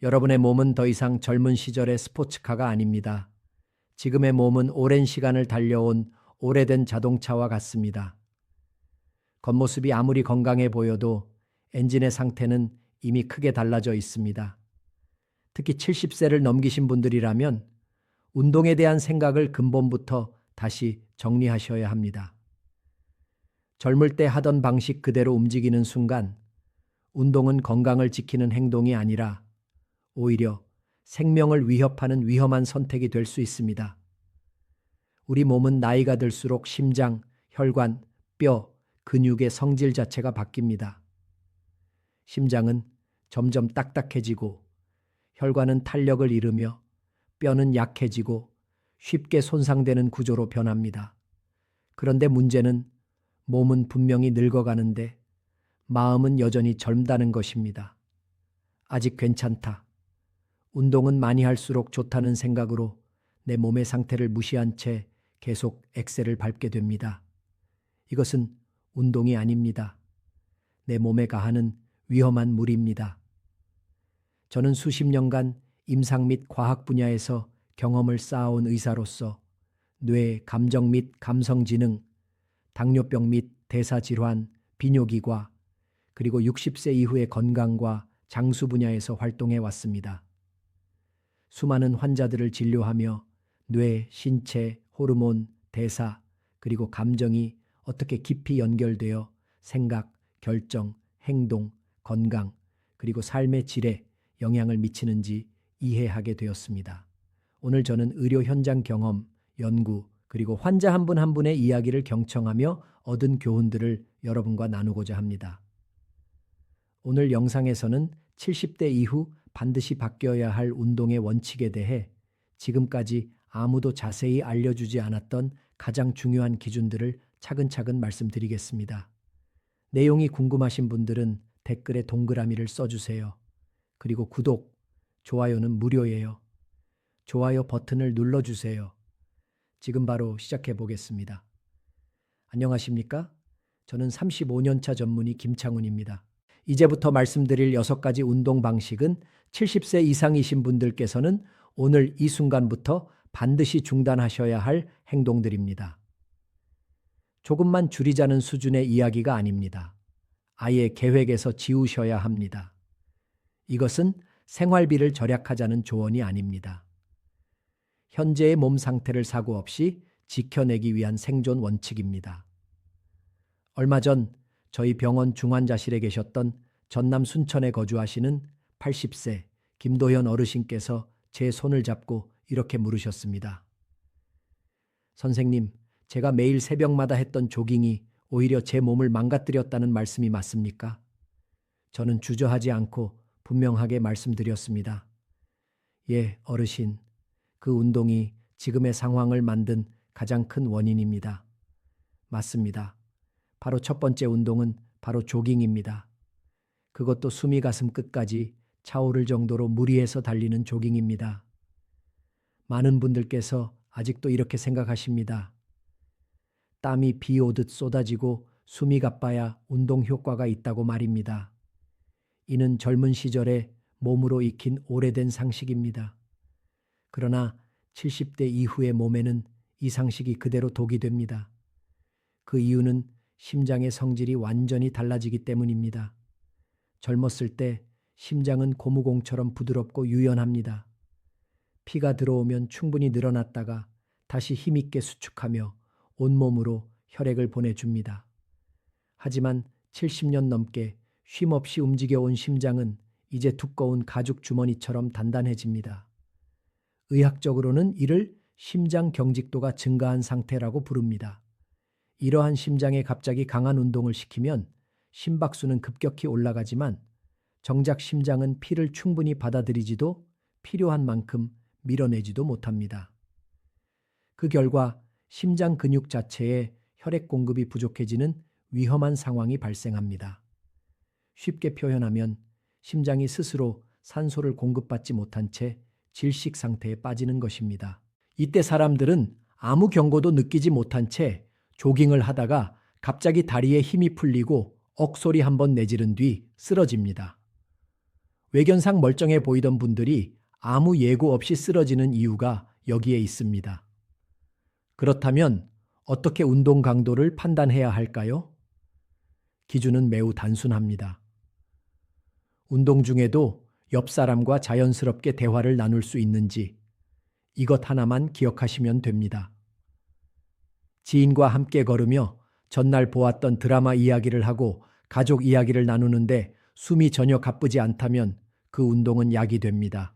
여러분의 몸은 더 이상 젊은 시절의 스포츠카가 아닙니다. 지금의 몸은 오랜 시간을 달려온 오래된 자동차와 같습니다. 겉모습이 아무리 건강해 보여도 엔진의 상태는 이미 크게 달라져 있습니다. 특히 70세를 넘기신 분들이라면 운동에 대한 생각을 근본부터 다시 정리하셔야 합니다. 젊을 때 하던 방식 그대로 움직이는 순간 운동은 건강을 지키는 행동이 아니라 오히려 생명을 위협하는 위험한 선택이 될 수 있습니다. 우리 몸은 나이가 들수록 심장, 혈관, 뼈, 근육의 성질 자체가 바뀝니다. 심장은 점점 딱딱해지고 혈관은 탄력을 잃으며 뼈는 약해지고 쉽게 손상되는 구조로 변합니다. 그런데 문제는 몸은 분명히 늙어가는데 마음은 여전히 젊다는 것입니다. 아직 괜찮다. 운동은 많이 할수록 좋다는 생각으로 내 몸의 상태를 무시한 채 계속 엑셀을 밟게 됩니다. 이것은 운동이 아닙니다. 내 몸에 가하는 위험한 무리입니다. 저는 수십 년간 임상 및 과학 분야에서 경험을 쌓아온 의사로서 뇌, 감정 및 감성 지능, 당뇨병 및 대사질환, 비뇨기과, 그리고 60세 이후의 건강과 장수 분야에서 활동해 왔습니다. 수많은 환자들을 진료하며 뇌, 신체, 호르몬, 대사, 그리고 감정이 어떻게 깊이 연결되어 생각, 결정, 행동, 건강, 그리고 삶의 질에 영향을 미치는지 이해하게 되었습니다. 오늘 저는 의료 현장 경험, 연구, 그리고 환자 한 분 한 분의 이야기를 경청하며 얻은 교훈들을 여러분과 나누고자 합니다. 오늘 영상에서는 70대 이후 반드시 바뀌어야 할 운동의 원칙에 대해 지금까지 아무도 자세히 알려주지 않았던 가장 중요한 기준들을 차근차근 말씀드리겠습니다. 내용이 궁금하신 분들은 댓글에 동그라미를 써주세요. 그리고 구독, 좋아요는 무료예요. 좋아요 버튼을 눌러주세요. 지금 바로 시작해 보겠습니다. 안녕하십니까? 저는 35년차 전문의 김창훈입니다. 이제부터 말씀드릴 6가지 운동 방식은 70세 이상이신 분들께서는 오늘 이 순간부터 반드시 중단하셔야 할 행동들입니다. 조금만 줄이자는 수준의 이야기가 아닙니다. 아예 계획에서 지우셔야 합니다. 이것은 생활비를 절약하자는 조언이 아닙니다. 현재의 몸 상태를 사고 없이 지켜내기 위한 생존 원칙입니다. 얼마 전 저희 병원 중환자실에 계셨던 전남 순천에 거주하시는 80세 김도현 어르신께서 제 손을 잡고 이렇게 물으셨습니다. 선생님, 제가 매일 새벽마다 했던 조깅이 오히려 제 몸을 망가뜨렸다는 말씀이 맞습니까? 저는 주저하지 않고 분명하게 말씀드렸습니다. 예, 어르신. 그 운동이 지금의 상황을 만든 가장 큰 원인입니다. 맞습니다. 바로 첫 번째 운동은 바로 조깅입니다. 그것도 숨이 가슴 끝까지 차오를 정도로 무리해서 달리는 조깅입니다. 많은 분들께서 아직도 이렇게 생각하십니다. 땀이 비 오듯 쏟아지고 숨이 가빠야 운동 효과가 있다고 말입니다. 이는 젊은 시절에 몸으로 익힌 오래된 상식입니다. 그러나 70대 이후의 몸에는 이 상식이 그대로 독이 됩니다. 그 이유는 심장의 성질이 완전히 달라지기 때문입니다. 젊었을 때 심장은 고무공처럼 부드럽고 유연합니다. 피가 들어오면 충분히 늘어났다가 다시 힘있게 수축하며 온몸으로 혈액을 보내줍니다. 하지만 70년 넘게 쉼없이 움직여온 심장은 이제 두꺼운 가죽 주머니처럼 단단해집니다. 의학적으로는 이를 심장 경직도가 증가한 상태라고 부릅니다. 이러한 심장에 갑자기 강한 운동을 시키면 심박수는 급격히 올라가지만 정작 심장은 피를 충분히 받아들이지도 필요한 만큼 밀어내지도 못합니다. 그 결과 심장 근육 자체에 혈액 공급이 부족해지는 위험한 상황이 발생합니다. 쉽게 표현하면 심장이 스스로 산소를 공급받지 못한 채 질식 상태에 빠지는 것입니다. 이때 사람들은 아무 경고도 느끼지 못한 채 조깅을 하다가 갑자기 다리에 힘이 풀리고 억소리 한번 내지른 뒤 쓰러집니다. 외견상 멀쩡해 보이던 분들이 아무 예고 없이 쓰러지는 이유가 여기에 있습니다. 그렇다면 어떻게 운동 강도를 판단해야 할까요? 기준은 매우 단순합니다. 운동 중에도 옆 사람과 자연스럽게 대화를 나눌 수 있는지 이것 하나만 기억하시면 됩니다. 지인과 함께 걸으며 전날 보았던 드라마 이야기를 하고 가족 이야기를 나누는데 숨이 전혀 가쁘지 않다면 그 운동은 약이 됩니다.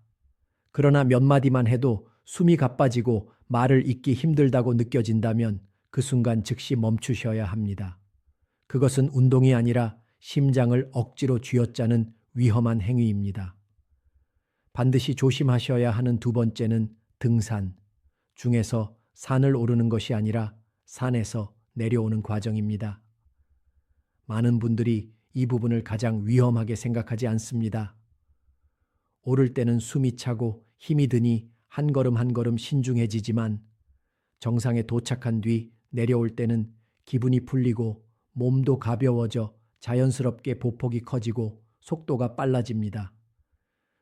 그러나 몇 마디만 해도 숨이 가빠지고 말을 잇기 힘들다고 느껴진다면 그 순간 즉시 멈추셔야 합니다. 그것은 운동이 아니라 심장을 억지로 쥐어짜는 위험한 행위입니다. 반드시 조심하셔야 하는 두 번째는 등산 중에서 산을 오르는 것이 아니라 산에서 내려오는 과정입니다. 많은 분들이 이 부분을 가장 위험하게 생각하지 않습니다. 오를 때는 숨이 차고 힘이 드니 한 걸음 한 걸음 신중해지지만 정상에 도착한 뒤 내려올 때는 기분이 풀리고 몸도 가벼워져 자연스럽게 보폭이 커지고 속도가 빨라집니다.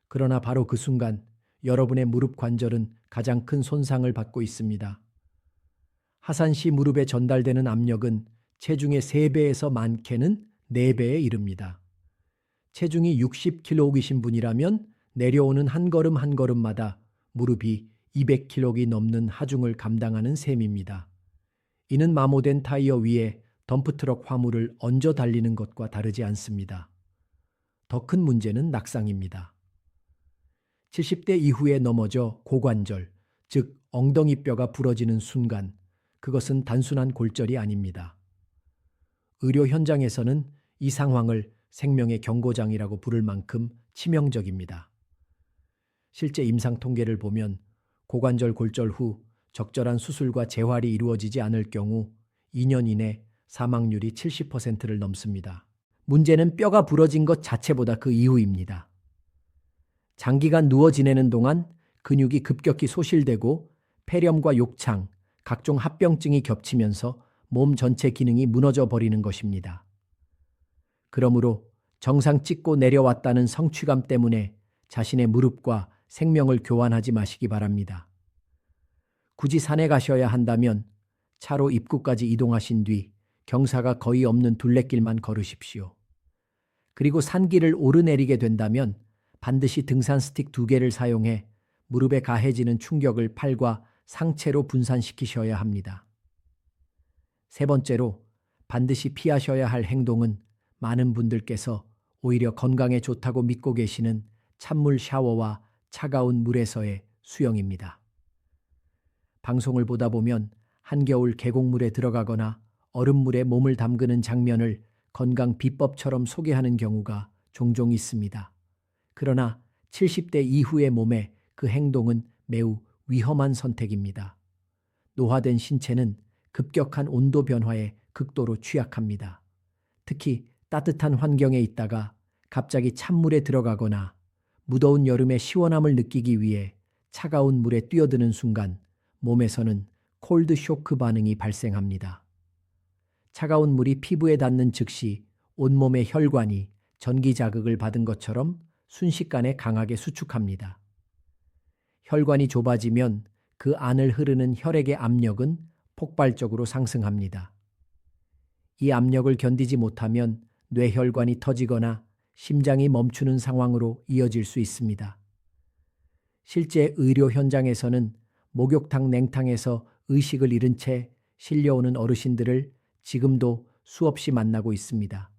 그러나 바로 그 순간 여러분의 무릎 관절은 가장 큰 손상을 받고 있습니다. 하산시 무릎에 전달되는 압력은 체중의 3배에서 많게는 4배에 이릅니다. 체중이 60kg이신 분이라면 내려오는 한 걸음 한 걸음마다 무릎이 200kg이 넘는 하중을 감당하는 셈입니다. 이는 마모된 타이어 위에 덤프트럭 화물을 얹어 달리는 것과 다르지 않습니다. 더 큰 문제는 낙상입니다. 70대 이후에 넘어져 고관절, 즉 엉덩이 뼈가 부러지는 순간 그것은 단순한 골절이 아닙니다. 의료 현장에서는 이 상황을 생명의 경고장이라고 부를 만큼 치명적입니다. 실제 임상 통계를 보면 고관절 골절 후 적절한 수술과 재활이 이루어지지 않을 경우 2년 이내 사망률이 70%를 넘습니다. 문제는 뼈가 부러진 것 자체보다 그 이후입니다. 장기간 누워 지내는 동안 근육이 급격히 소실되고 폐렴과 욕창, 각종 합병증이 겹치면서 몸 전체 기능이 무너져 버리는 것입니다. 그러므로 정상 찍고 내려왔다는 성취감 때문에 자신의 무릎과 생명을 교환하지 마시기 바랍니다. 굳이 산에 가셔야 한다면 차로 입구까지 이동하신 뒤 경사가 거의 없는 둘레길만 걸으십시오. 그리고 산길을 오르내리게 된다면 반드시 등산 스틱 2개를 사용해 무릎에 가해지는 충격을 팔과 상체로 분산시키셔야 합니다. 세 번째로 반드시 피하셔야 할 행동은 많은 분들께서 오히려 건강에 좋다고 믿고 계시는 찬물 샤워와 차가운 물에서의 수영입니다. 방송을 보다 보면 한겨울 계곡물에 들어가거나 얼음물에 몸을 담그는 장면을 건강 비법처럼 소개하는 경우가 종종 있습니다. 그러나 70대 이후의 몸에 그 행동은 매우 위험한 선택입니다. 노화된 신체는 급격한 온도 변화에 극도로 취약합니다. 특히 따뜻한 환경에 있다가 갑자기 찬물에 들어가거나 무더운 여름의 시원함을 느끼기 위해 차가운 물에 뛰어드는 순간 몸에서는 콜드 쇼크 반응이 발생합니다. 차가운 물이 피부에 닿는 즉시 온몸의 혈관이 전기 자극을 받은 것처럼 순식간에 강하게 수축합니다. 혈관이 좁아지면 그 안을 흐르는 혈액의 압력은 폭발적으로 상승합니다. 이 압력을 견디지 못하면 뇌혈관이 터지거나 심장이 멈추는 상황으로 이어질 수 있습니다. 실제 의료 현장에서는 목욕탕 냉탕에서 의식을 잃은 채 실려오는 어르신들을 지금도 수없이 만나고 있습니다.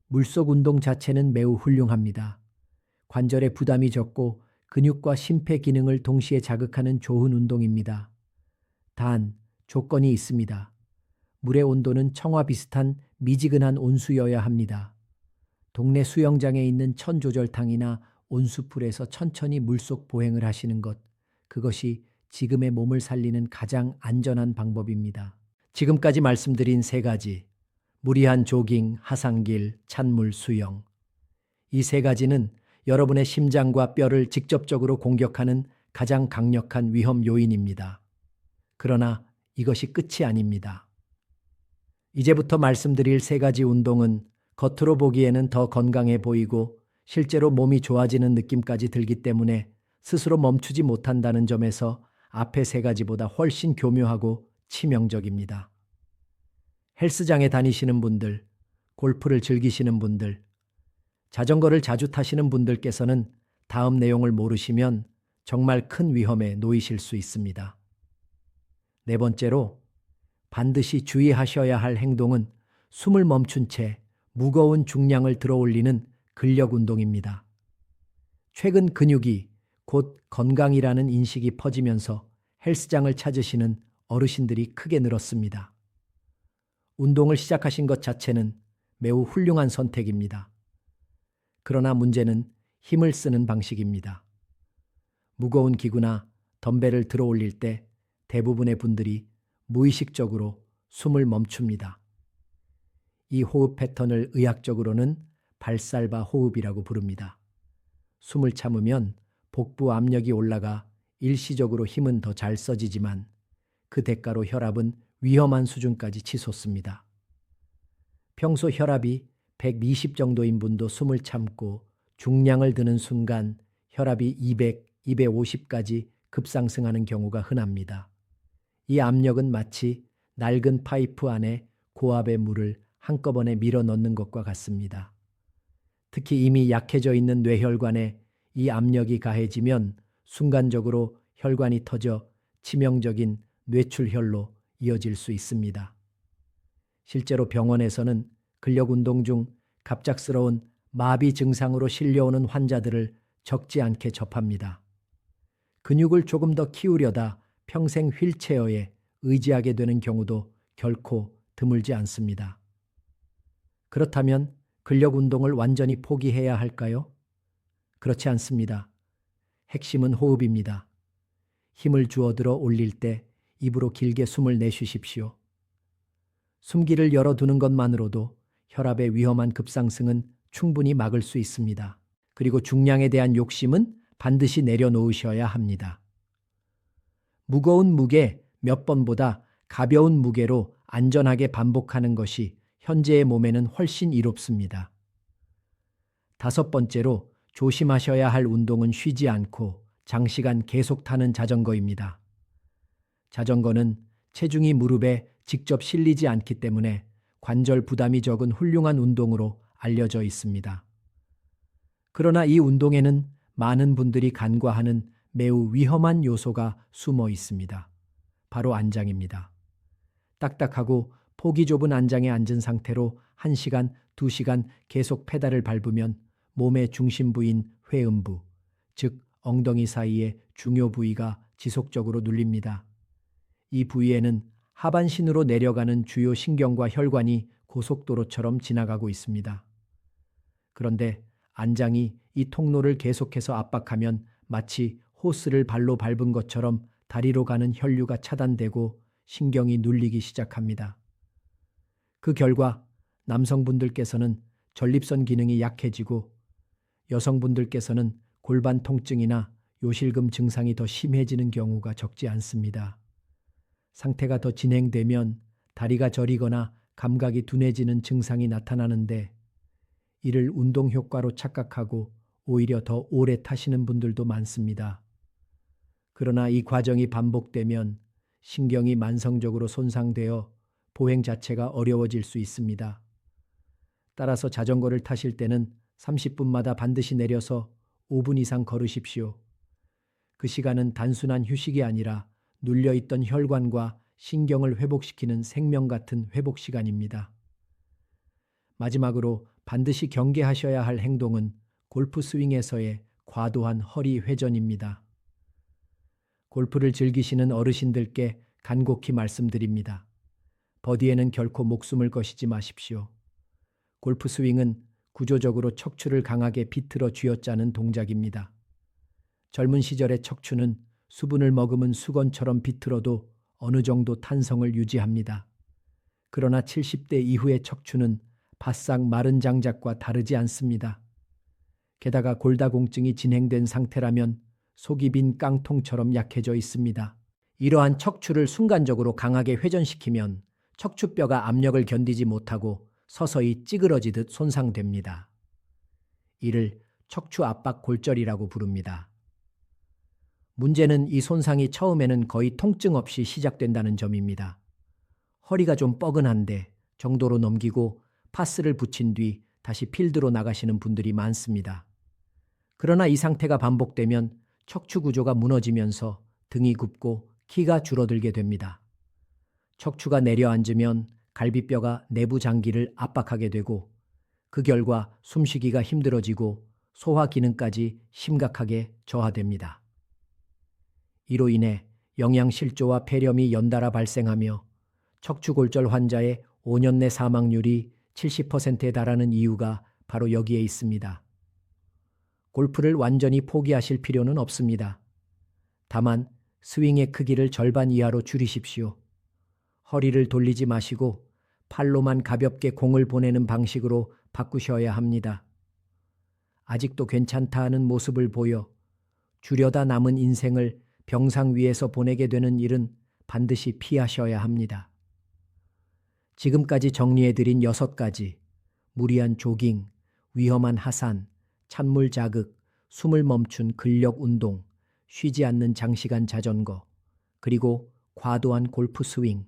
물속 운동 자체는 매우 훌륭합니다. 관절에 부담이 적고 근육과 심폐 기능을 동시에 자극하는 좋은 운동입니다. 단, 조건이 있습니다. 물의 온도는 청화 비슷한 미지근한 온수여야 합니다. 동네 수영장에 있는 천조절탕이나 온수풀에서 천천히 물속 보행을 하시는 것, 그것이 지금의 몸을 살리는 가장 안전한 방법입니다. 지금까지 말씀드린 3가지, 무리한 조깅, 하산길, 찬물, 수영. 이 3가지는 여러분의 심장과 뼈를 직접적으로 공격하는 가장 강력한 위험 요인입니다. 그러나 이것이 끝이 아닙니다. 이제부터 말씀드릴 3가지 운동은 겉으로 보기에는 더 건강해 보이고 실제로 몸이 좋아지는 느낌까지 들기 때문에 스스로 멈추지 못한다는 점에서 앞에 세 가지보다 훨씬 교묘하고 치명적입니다. 헬스장에 다니시는 분들, 골프를 즐기시는 분들, 자전거를 자주 타시는 분들께서는 다음 내용을 모르시면 정말 큰 위험에 놓이실 수 있습니다. 네 번째로 반드시 주의하셔야 할 행동은 숨을 멈춘 채 무거운 중량을 들어 올리는 근력 운동입니다. 최근 근육이 곧 건강이라는 인식이 퍼지면서 헬스장을 찾으시는 어르신들이 크게 늘었습니다. 운동을 시작하신 것 자체는 매우 훌륭한 선택입니다. 그러나 문제는 힘을 쓰는 방식입니다. 무거운 기구나 덤벨을 들어 올릴 때 대부분의 분들이 무의식적으로 숨을 멈춥니다. 이 호흡 패턴을 의학적으로는 발살바 호흡이라고 부릅니다. 숨을 참으면 복부 압력이 올라가 일시적으로 힘은 더 잘 써지지만 그 대가로 혈압은 위험한 수준까지 치솟습니다. 평소 혈압이 120 정도인 분도 숨을 참고 중량을 드는 순간 혈압이 200, 250까지 급상승하는 경우가 흔합니다. 이 압력은 마치 낡은 파이프 안에 고압의 물을 한꺼번에 밀어 넣는 것과 같습니다. 특히 이미 약해져 있는 뇌혈관에 이 압력이 가해지면 순간적으로 혈관이 터져 치명적인 뇌출혈로 이어질 수 있습니다. 실제로 병원에서는 근력 운동 중 갑작스러운 마비 증상으로 실려오는 환자들을 적지 않게 접합니다. 근육을 조금 더 키우려다 평생 휠체어에 의지하게 되는 경우도 결코 드물지 않습니다. 그렇다면 근력 운동을 완전히 포기해야 할까요? 그렇지 않습니다. 핵심은 호흡입니다. 힘을 주어들어 올릴 때 입으로 길게 숨을 내쉬십시오. 숨기를 열어두는 것만으로도 혈압의 위험한 급상승은 충분히 막을 수 있습니다. 그리고 중량에 대한 욕심은 반드시 내려놓으셔야 합니다. 무거운 무게 몇 번보다 가벼운 무게로 안전하게 반복하는 것이 현재의 몸에는 훨씬 이롭습니다. 다섯 번째로 조심하셔야 할 운동은 쉬지 않고 장시간 계속 타는 자전거입니다. 자전거는 체중이 무릎에 직접 실리지 않기 때문에 관절 부담이 적은 훌륭한 운동으로 알려져 있습니다. 그러나 이 운동에는 많은 분들이 간과하는 매우 위험한 요소가 숨어 있습니다. 바로 안장입니다. 딱딱하고 폭이 좁은 안장에 앉은 상태로 1시간, 2시간 계속 페달을 밟으면 몸의 중심부인 회음부, 즉 엉덩이 사이의 중요 부위가 지속적으로 눌립니다. 이 부위에는 하반신으로 내려가는 주요 신경과 혈관이 고속도로처럼 지나가고 있습니다. 그런데 안장이 이 통로를 계속해서 압박하면 마치 호스를 발로 밟은 것처럼 다리로 가는 혈류가 차단되고 신경이 눌리기 시작합니다. 그 결과 남성분들께서는 전립선 기능이 약해지고 여성분들께서는 골반 통증이나 요실금 증상이 더 심해지는 경우가 적지 않습니다. 상태가 더 진행되면 다리가 저리거나 감각이 둔해지는 증상이 나타나는데 이를 운동 효과로 착각하고 오히려 더 오래 타시는 분들도 많습니다. 그러나 이 과정이 반복되면 신경이 만성적으로 손상되어 보행 자체가 어려워질 수 있습니다. 따라서 자전거를 타실 때는 30분마다 반드시 내려서 5분 이상 걸으십시오. 그 시간은 단순한 휴식이 아니라 눌려있던 혈관과 신경을 회복시키는 생명 같은 회복 시간입니다. 마지막으로 반드시 경계하셔야 할 행동은 골프 스윙에서의 과도한 허리 회전입니다. 골프를 즐기시는 어르신들께 간곡히 말씀드립니다. 버디에는 결코 목숨을 거시지 마십시오. 골프 스윙은 구조적으로 척추를 강하게 비틀어 쥐어짜는 동작입니다. 젊은 시절의 척추는 수분을 머금은 수건처럼 비틀어도 어느 정도 탄성을 유지합니다. 그러나 70대 이후의 척추는 바싹 마른 장작과 다르지 않습니다. 게다가 골다공증이 진행된 상태라면 속이 빈 깡통처럼 약해져 있습니다. 이러한 척추를 순간적으로 강하게 회전시키면 척추뼈가 압력을 견디지 못하고 서서히 찌그러지듯 손상됩니다. 이를 척추 압박 골절이라고 부릅니다. 문제는 이 손상이 처음에는 거의 통증 없이 시작된다는 점입니다. 허리가 좀 뻐근한데 정도로 넘기고 파스를 붙인 뒤 다시 필드로 나가시는 분들이 많습니다. 그러나 이 상태가 반복되면 척추 구조가 무너지면서 등이 굽고 키가 줄어들게 됩니다. 척추가 내려앉으면 갈비뼈가 내부 장기를 압박하게 되고 그 결과 숨쉬기가 힘들어지고 소화 기능까지 심각하게 저하됩니다. 이로 인해 영양실조와 폐렴이 연달아 발생하며 척추골절 환자의 5년 내 사망률이 70%에 달하는 이유가 바로 여기에 있습니다. 골프를 완전히 포기하실 필요는 없습니다. 다만 스윙의 크기를 절반 이하로 줄이십시오. 허리를 돌리지 마시고 팔로만 가볍게 공을 보내는 방식으로 바꾸셔야 합니다. 아직도 괜찮다 하는 모습을 보여 줄여다 남은 인생을 병상 위에서 보내게 되는 일은 반드시 피하셔야 합니다. 지금까지 정리해드린 6가지, 무리한 조깅, 위험한 하산, 찬물 자극, 숨을 멈춘 근력 운동, 쉬지 않는 장시간 자전거, 그리고 과도한 골프 스윙.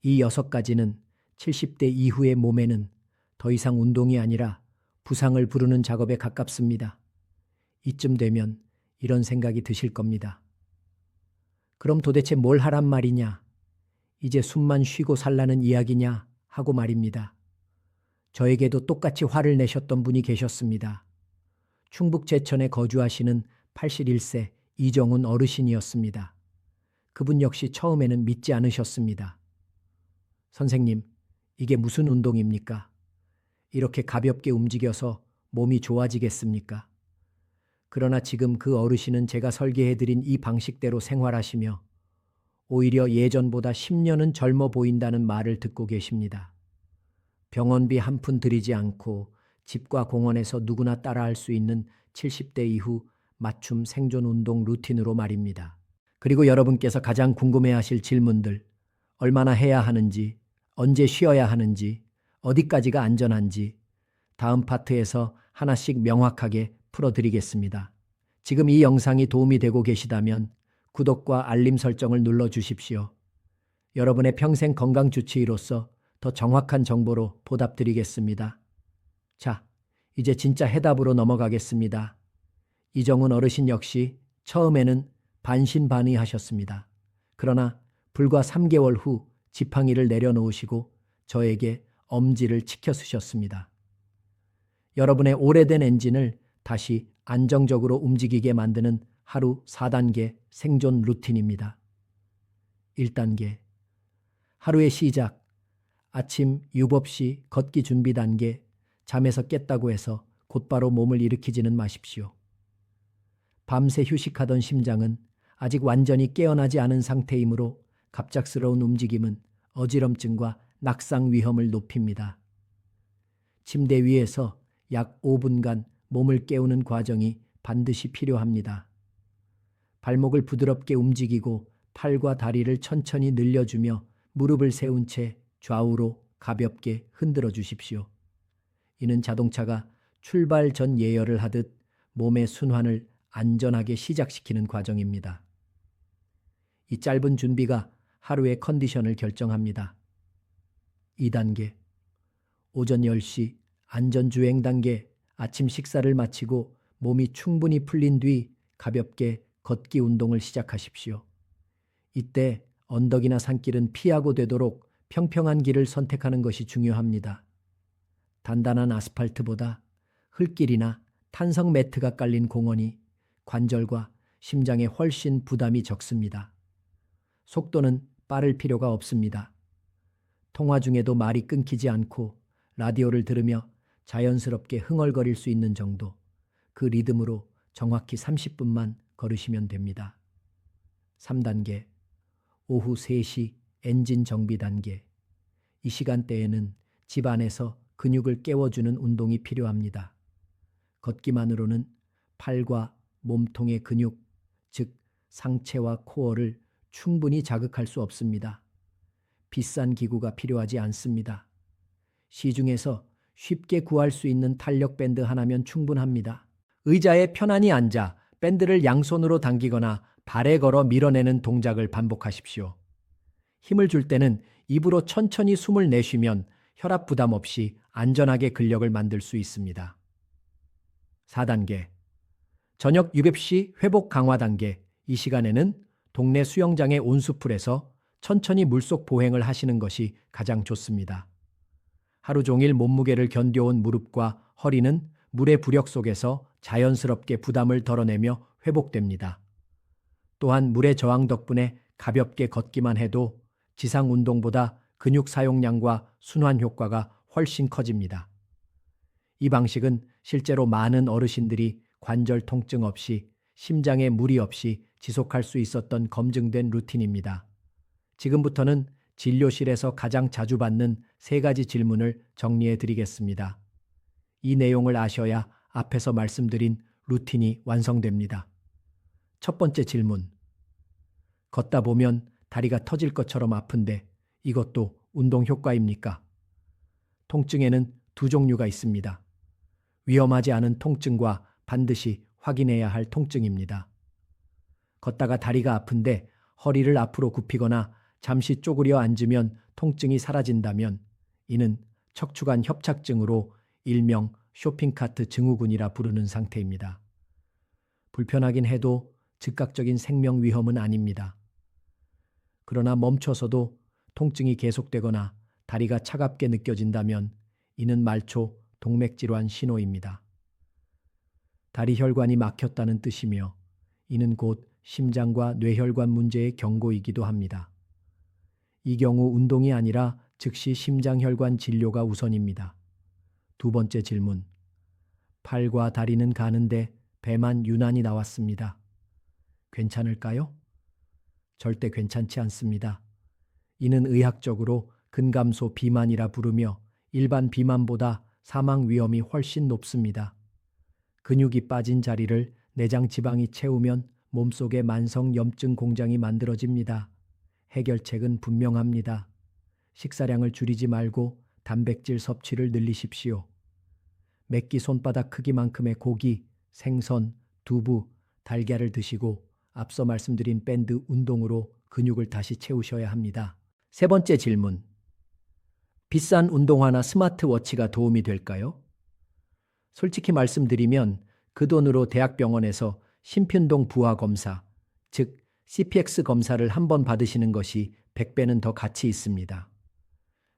이 6가지는 70대 이후의 몸에는 더 이상 운동이 아니라 부상을 부르는 작업에 가깝습니다. 이쯤 되면 이런 생각이 드실 겁니다. 그럼 도대체 뭘 하란 말이냐? 이제 숨만 쉬고 살라는 이야기냐? 하고 말입니다. 저에게도 똑같이 화를 내셨던 분이 계셨습니다. 충북 제천에 거주하시는 81세 이정훈 어르신이었습니다. 그분 역시 처음에는 믿지 않으셨습니다. 선생님, 이게 무슨 운동입니까? 이렇게 가볍게 움직여서 몸이 좋아지겠습니까? 그러나 지금 그 어르신은 제가 설계해드린 이 방식대로 생활하시며 오히려 예전보다 10년은 젊어 보인다는 말을 듣고 계십니다. 병원비 한 푼 들이지 않고 집과 공원에서 누구나 따라할 수 있는 70대 이후 맞춤 생존 운동 루틴으로 말입니다. 그리고 여러분께서 가장 궁금해하실 질문들, 얼마나 해야 하는지, 언제 쉬어야 하는지, 어디까지가 안전한지 다음 파트에서 하나씩 명확하게 풀어드리겠습니다. 지금 이 영상이 도움이 되고 계시다면 구독과 알림 설정을 눌러주십시오. 여러분의 평생 건강 주치의로서 더 정확한 정보로 보답드리겠습니다. 자, 이제 진짜 해답으로 넘어가겠습니다. 이정훈 어르신 역시 처음에는 반신반의하셨습니다. 그러나 불과 3개월 후 지팡이를 내려놓으시고 저에게 엄지를 치켜 쓰셨습니다. 여러분의 오래된 엔진을 다시 안정적으로 움직이게 만드는 하루 4단계 생존 루틴입니다. 1단계, 하루의 시작, 아침 유법 시 걷기 준비 단계, 잠에서 깼다고 해서 곧바로 몸을 일으키지는 마십시오. 밤새 휴식하던 심장은 아직 완전히 깨어나지 않은 상태이므로 갑작스러운 움직임은 어지럼증과 낙상 위험을 높입니다. 침대 위에서 약 5분간 몸을 깨우는 과정이 반드시 필요합니다. 발목을 부드럽게 움직이고 팔과 다리를 천천히 늘려주며 무릎을 세운 채 좌우로 가볍게 흔들어 주십시오. 이는 자동차가 출발 전 예열을 하듯 몸의 순환을 안전하게 시작시키는 과정입니다. 이 짧은 준비가 하루의 컨디션을 결정합니다. 2단계, 오전 10시 안전주행 단계, 아침 식사를 마치고 몸이 충분히 풀린 뒤 가볍게 걷기 운동을 시작하십시오. 이때 언덕이나 산길은 피하고 되도록 평평한 길을 선택하는 것이 중요합니다. 단단한 아스팔트보다 흙길이나 탄성 매트가 깔린 공원이 관절과 심장에 훨씬 부담이 적습니다. 속도는 빠를 필요가 없습니다. 통화 중에도 말이 끊기지 않고 라디오를 들으며 자연스럽게 흥얼거릴 수 있는 정도, 그 리듬으로 정확히 30분만 걸으시면 됩니다. 3단계, 오후 3시 엔진 정비 단계. 이 시간대에는 집 안에서 근육을 깨워주는 운동이 필요합니다. 걷기만으로는 팔과 몸통의 근육, 즉 상체와 코어를 충분히 자극할 수 없습니다. 비싼 기구가 필요하지 않습니다. 시중에서 쉽게 구할 수 있는 탄력 밴드 하나면 충분합니다. 의자에 편안히 앉아 밴드를 양손으로 당기거나 발에 걸어 밀어내는 동작을 반복하십시오. 힘을 줄 때는 입으로 천천히 숨을 내쉬면 혈압 부담 없이 안전하게 근력을 만들 수 있습니다. 4단계. 저녁 유급 시 회복 강화 단계. 이 시간에는 동네 수영장의 온수풀에서 천천히 물속 보행을 하시는 것이 가장 좋습니다. 하루 종일 몸무게를 견뎌온 무릎과 허리는 물의 부력 속에서 자연스럽게 부담을 덜어내며 회복됩니다. 또한 물의 저항 덕분에 가볍게 걷기만 해도 지상 운동보다 근육 사용량과 순환 효과가 훨씬 커집니다. 이 방식은 실제로 많은 어르신들이 관절 통증 없이 심장에 무리 없이 지속할 수 있었던 검증된 루틴입니다. 지금부터는 진료실에서 가장 자주 받는 3가지 질문을 정리해 드리겠습니다. 이 내용을 아셔야 앞에서 말씀드린 루틴이 완성됩니다. 첫 번째 질문. 걷다 보면 다리가 터질 것처럼 아픈데 이것도 운동 효과입니까? 통증에는 2 종류가 있습니다. 위험하지 않은 통증과 반드시 확인해야 할 통증입니다. 걷다가 다리가 아픈데 허리를 앞으로 굽히거나 잠시 쪼그려 앉으면 통증이 사라진다면 이는 척추관 협착증으로 일명 쇼핑카트 증후군이라 부르는 상태입니다. 불편하긴 해도 즉각적인 생명 위험은 아닙니다. 그러나 멈춰서도 통증이 계속되거나 다리가 차갑게 느껴진다면 이는 말초 동맥질환 신호입니다. 다리 혈관이 막혔다는 뜻이며 이는 곧 심장과 뇌혈관 문제의 경고이기도 합니다. 이 경우 운동이 아니라 즉시 심장혈관 진료가 우선입니다. 2번째 질문. 팔과 다리는 가는데 배만 유난히 나왔습니다. 괜찮을까요? 절대 괜찮지 않습니다. 이는 의학적으로 근감소 비만이라 부르며 일반 비만보다 사망 위험이 훨씬 높습니다. 근육이 빠진 자리를 내장 지방이 채우면 몸속에 만성 염증 공장이 만들어집니다. 해결책은 분명합니다. 식사량을 줄이지 말고 단백질 섭취를 늘리십시오. 매끼 손바닥 크기만큼의 고기, 생선, 두부, 달걀을 드시고 앞서 말씀드린 밴드 운동으로 근육을 다시 채우셔야 합니다. 3번째 질문. 비싼 운동화나 스마트워치가 도움이 될까요? 솔직히 말씀드리면 그 돈으로 대학병원에서 심편동 부하 검사, 즉 CPX 검사를 한번 받으시는 것이 100배는 더 가치 있습니다.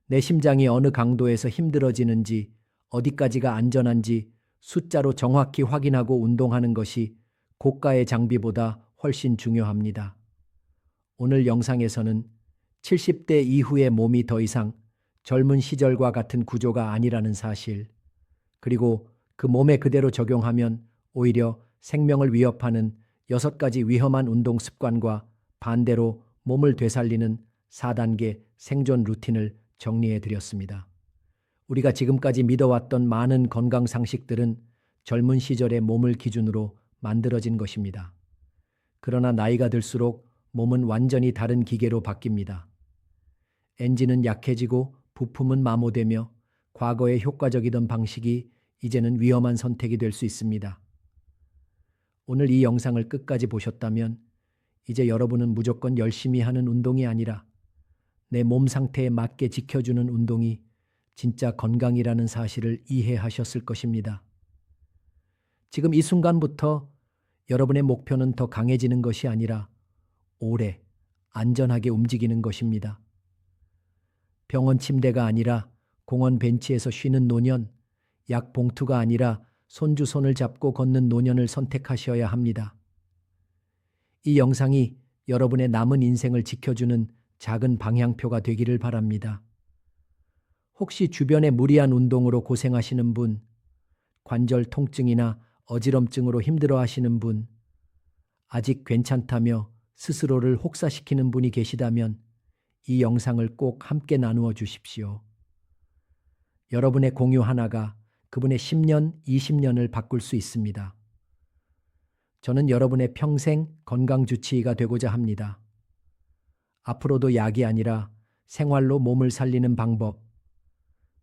내 심장이 어느 강도에서 힘들어지는지, 어디까지가 안전한지 숫자로 정확히 확인하고 운동하는 것이 고가의 장비보다 훨씬 중요합니다. 오늘 영상에서는 70대 이후의 몸이 더 이상 젊은 시절과 같은 구조가 아니라는 사실, 그리고 그 몸에 그대로 적용하면 오히려 생명을 위협하는 6가지 위험한 운동 습관과 반대로 몸을 되살리는 4단계 생존 루틴을 정리해 드렸습니다. 우리가 지금까지 믿어왔던 많은 건강 상식들은 젊은 시절의 몸을 기준으로 만들어진 것입니다. 그러나 나이가 들수록 몸은 완전히 다른 기계로 바뀝니다. 엔진은 약해지고 부품은 마모되며 과거에 효과적이던 방식이 이제는 위험한 선택이 될 수 있습니다. 오늘 이 영상을 끝까지 보셨다면 이제 여러분은 무조건 열심히 하는 운동이 아니라 내 몸 상태에 맞게 지켜주는 운동이 진짜 건강이라는 사실을 이해하셨을 것입니다. 지금 이 순간부터 여러분의 목표는 더 강해지는 것이 아니라 오래, 안전하게 움직이는 것입니다. 병원 침대가 아니라 공원 벤치에서 쉬는 노년, 약 봉투가 아니라 손주 손을 잡고 걷는 노년을 선택하셔야 합니다. 이 영상이 여러분의 남은 인생을 지켜주는 작은 방향표가 되기를 바랍니다. 혹시 주변에 무리한 운동으로 고생하시는 분, 관절 통증이나 어지럼증으로 힘들어하시는 분, 아직 괜찮다며 스스로를 혹사시키는 분이 계시다면 이 영상을 꼭 함께 나누어 주십시오. 여러분의 공유 하나가 그분의 10년, 20년을 바꿀 수 있습니다. 저는 여러분의 평생 건강주치의가 되고자 합니다. 앞으로도 약이 아니라 생활로 몸을 살리는 방법,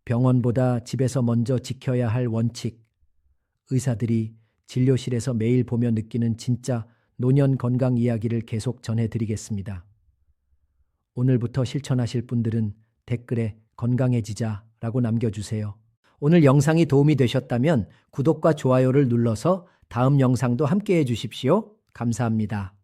병원보다 집에서 먼저 지켜야 할 원칙. 의사들이 진료실에서 매일 보며 느끼는 진짜 노년 건강 이야기를 계속 전해드리겠습니다. 오늘부터 실천하실 분들은 댓글에 건강해지자라고 남겨주세요. 오늘 영상이 도움이 되셨다면 구독과 좋아요를 눌러서 다음 영상도 함께 해주십시오. 감사합니다.